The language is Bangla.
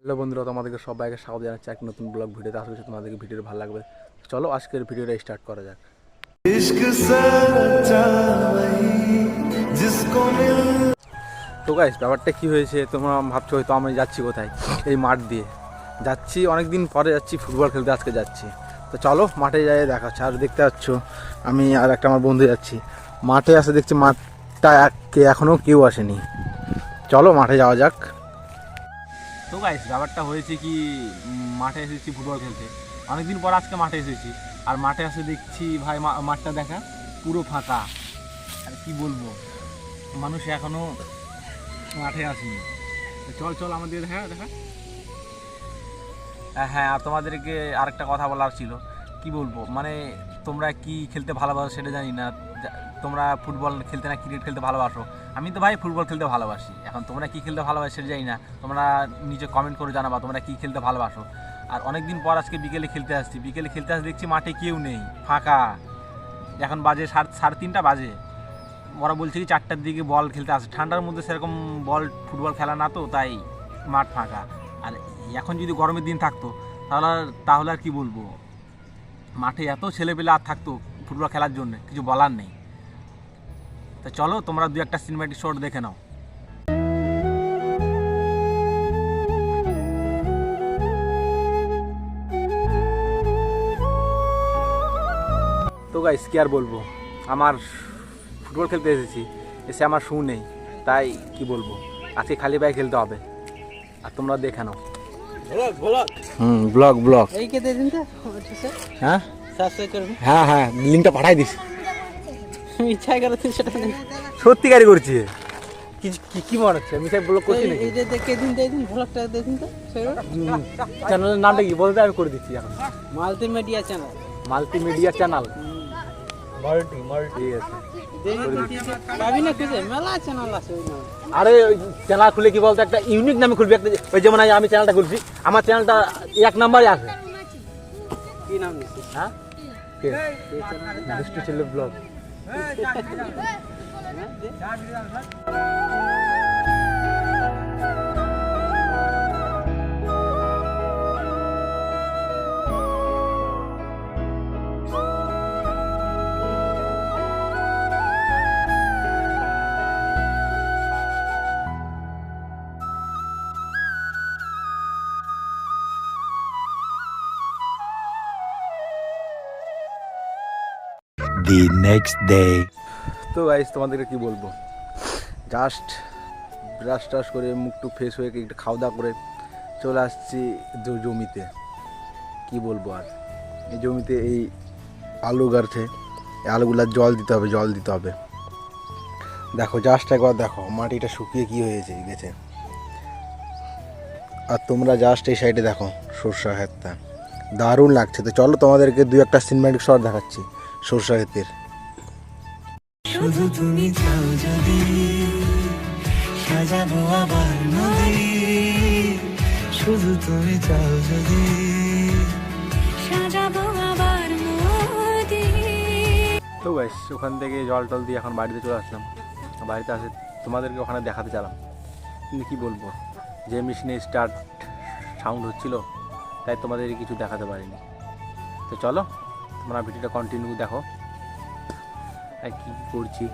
হ্যালো বন্ধুরা, তোমাদেরকে সবাইকে স্বাগত জানাচ্ছি এক নতুন ব্লগ ভিডিওতে। আশা করছি তোমাদেরকে ভিডিওটা ভালো লাগবে। চলো আজকের ভিডিওটা স্টার্ট করা যাক। তো গাইস, ব্যাপারটা কী হয়েছে তোমরা ভাবছো হয়তো আমি যাচ্ছি কোথায়। এই মাঠ দিয়ে যাচ্ছি, অনেক দিন পরে যাচ্ছি ফুটবল খেলতে, আজকে যাচ্ছি। তো চলো মাঠে যাই, দেখাচ্ছি। আর দেখতে পাচ্ছ আমি আর একটা আমার বন্ধু যাচ্ছি। মাঠে আসে দেখছি মাঠটা এখনও কেউ আসেনি। চলো মাঠে যাওয়া যাক। তো গাইস, ব্যাপারটা হয়েছে কি, মাঠে এসেছি ফুটবল খেলতে, অনেকদিন পর আজকে মাঠে এসেছি। আর মাঠে এসে দেখছি ভাই মাঠটা দেখা পুরো ফাঁকা। আর কি বলবো, মানুষ এখনো মাঠে আসেনি। চল আমাদের দেখা। হ্যাঁ, আর তোমাদেরকে আরেকটা কথা বলার ছিল। কি বলবো, মানে তোমরা কি খেলতে ভালোবাসো সেটা জানি না। তোমরা ফুটবল খেলতে না ক্রিকেট খেলতে ভালোবাসো? আমি তো ভাই ফুটবল খেলতে ভালোবাসি। এখন তোমরা কি খেলতে ভালোবাসো সেটা জানি না। তোমরা নিচে কমেন্ট করে জানাবা তোমরা কি খেলতে ভালোবাসো। আর অনেকদিন পর আজকে বিকেলে খেলতে আসছি দেখছি মাঠে কেউ নেই, ফাঁকা। এখন বাজে সাড়ে 3টা বাজে। ওরা বলছে কি 4টার দিকে বল খেলতে আসে। ঠান্ডার মধ্যে সেরকম ফুটবল খেলা না, তো তাই মাঠ ফাঁকা। আর এখন যদি গরমের দিন থাকতো তাহলে আর কি বলবো, মাঠে এত ছেলেপেলে আর থাকতো ফুটবল খেলার জন্য, কিছু বলার নেই। তো চলো তোমরা 2-1টা সিনেম্যাটিক শট দেখে নাও। তো গাইস, কি আর বলবো, আমার ফুটবল খেলতে এসে আমার শু নেই, তাই কি বলবো, আজকে খালি পায়ে খেলতে হবে। আর তোমরা দেখে নাও। ব্লগ এই কে দিন তো হ্যাঁ সাবস্ক্রাইব করবে। হ্যাঁ, লিংকটা পাঠাই দিস। ইচ্ছা করতে সেটা নেই, সত্যিকারই করছি। কি মনে হচ্ছে আমি ব্লগ করছি নাকি? এই যে দেখে দিন ব্লগটা দেখুন তো। চ্যানেলের নামটা কি বলতে, আমি করে দিচ্ছি এখন। Multimedia channel. ঠিক আছে। পাবি না খুঁজে, মেলা চ্যানেল আছে ওই নামে। আরে ওই চ্যানেল খুলে কি বলতো, একটা ইউনিক নামে খুলবি একটা। ওই যেমন আমি চ্যানেলটা খুলছি, আমার চ্যানেলটা 1 নম্বরে আছে। কি নাম দিছিস? হ্যাঁ, দুষ্টু ছেলে ব্লগ। The next day. তো গাইস, তোমাদেরকে কি বলবো, জাস্ট ব্রাশ করে মুখটুক ফ্রেশ হয়ে একটু খাওয়া দাওয়া করে চলে আসছি জমিতে। কি বলবো, আর এই জমিতে এই আলু গাড়ছে, এই আলুগুলার জল দিতে হবে। দেখো জাস্ট একবার দেখো, মাটিটা শুকিয়ে কি হয়েছে গেছে। আর তোমরা জাস্ট এই সাইডে দেখো সরষা ক্ষেতটা, দারুণ লাগছে। তো চলো তোমাদেরকে 2-1টা সিনেম্যাটিক শট দেখাচ্ছি সরষা ক্ষেতের। শুধু তুমি চাও যদি সাজাবো আবার নদী, শুধু তুমি চাও যদি সাজাবো আবার নদী। তো গাইস, ওখান থেকে জল টল দিয়ে এখন বাড়িতে চলে আসলাম। বাড়িতে আসে তোমাদেরকে ওখানে দেখাতে চালাম, কিন্তু কী বলবো, যে মেশিনে স্টার্ট সাউন্ড হচ্ছিল তাই তোমাদের কিছু দেখাতে পারিনি। তো চলো তোমরা ভিডিওটা কন্টিনিউ দেখো আর কী করছি।